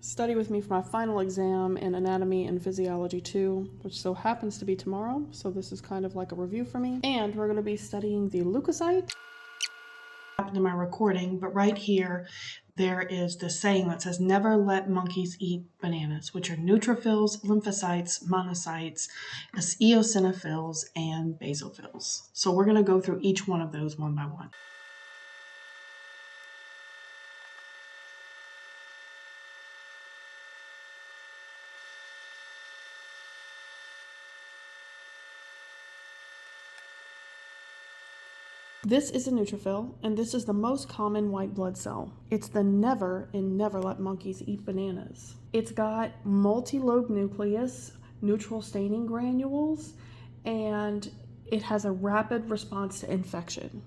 Study with me for my final exam in Anatomy and Physiology 2, which so happens to be tomorrow. So this is kind of like a review for me. And we're going to be studying the leukocyte. Happened in my recording, but right here there is the saying that says never let monkeys eat bananas, which are neutrophils, lymphocytes, monocytes, eosinophils, and basophils. So we're going to go through each one of those one by one. This is a neutrophil, and this is the most common white blood cell. It's the never in never let monkeys eat bananas. It's got multi-lobe nucleus, neutral staining granules, and it has a rapid response to infection.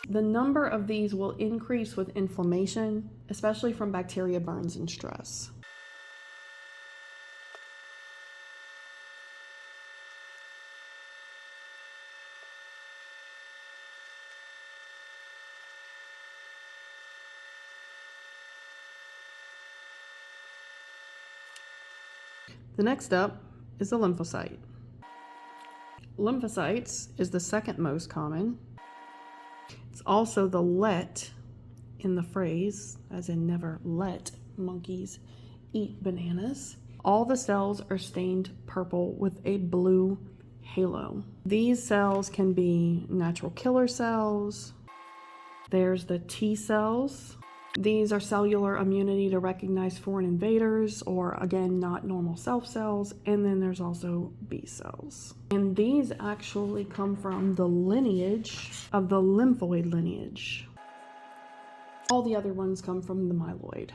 The number of these will increase with inflammation, especially from bacteria burns and stress. The next up is the lymphocyte. Lymphocytes is the second most common. It's also the let in the phrase, as in never let monkeys eat bananas. All the cells are stained purple with a blue halo. These cells can be natural killer cells. There's the T cells. These are cellular immunity to recognize foreign invaders, or again, not normal self cells. And then there's also B cells. And these actually come from the lineage of the lymphoid lineage. All the other ones come from the myeloid.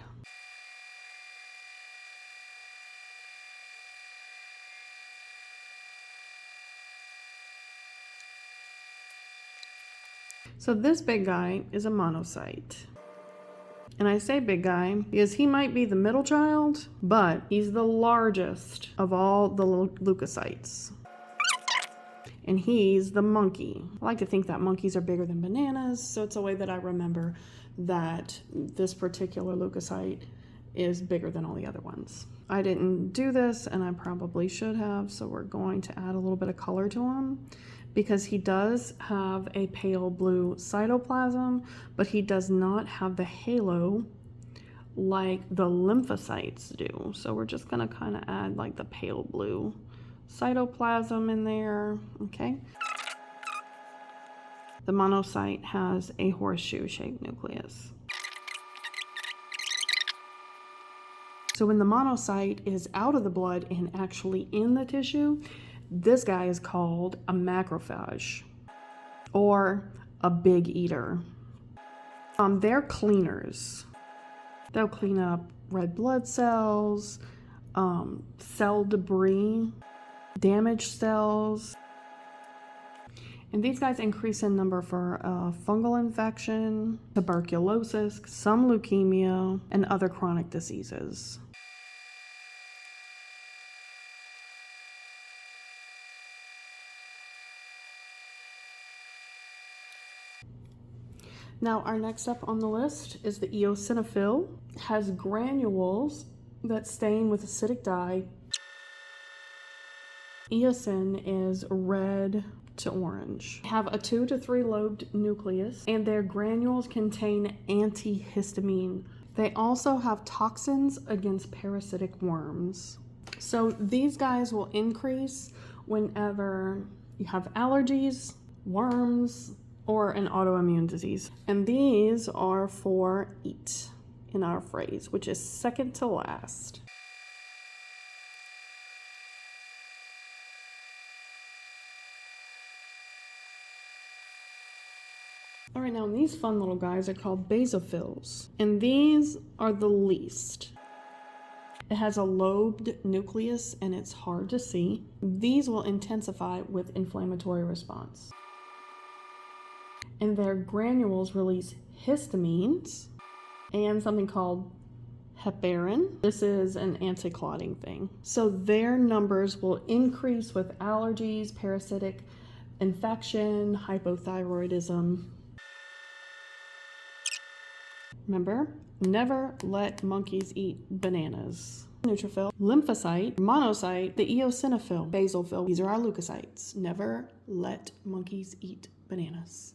So this big guy is a monocyte. And I say big guy because he might be the middle child, but he's the largest of all the leukocytes. And he's the monkey. I like to think that monkeys are bigger than bananas, so it's a way that I remember that this particular leukocyte is bigger than all the other ones. I didn't do this, and I probably should have, so we're going to add a little bit of color to him, because he does have a pale blue cytoplasm, but he does not have the halo like the lymphocytes do. So we're just gonna kind of add like the pale blue cytoplasm in there, okay? The monocyte has a horseshoe-shaped nucleus. So when the monocyte is out of the blood and actually in the tissue, this guy is called a macrophage or a big eater. They're cleaners. They'll clean up red blood cells, cell debris, damaged cells. And these guys increase in number for fungal infection, tuberculosis, some leukemia, and other chronic diseases. Now, our next up on the list is the eosinophil. It has granules that stain with acidic dye. Eosin is red to orange. They have a 2 to 3 lobed nucleus, and their granules contain antihistamine. They also have toxins against parasitic worms. So these guys will increase whenever you have allergies, worms, or an autoimmune disease. And these are for eat in our phrase, which is second to last. All right, now these fun little guys are called basophils, and these are the least. It has a lobed nucleus and it's hard to see. These will intensify with inflammatory response. And their granules release histamines and something called heparin. This is an anti-clotting thing. So their numbers will increase with allergies, parasitic infection, hypothyroidism. Remember, never let monkeys eat bananas. Neutrophil, lymphocyte, monocyte, the eosinophil, basophil. These are our leukocytes. Never let monkeys eat bananas.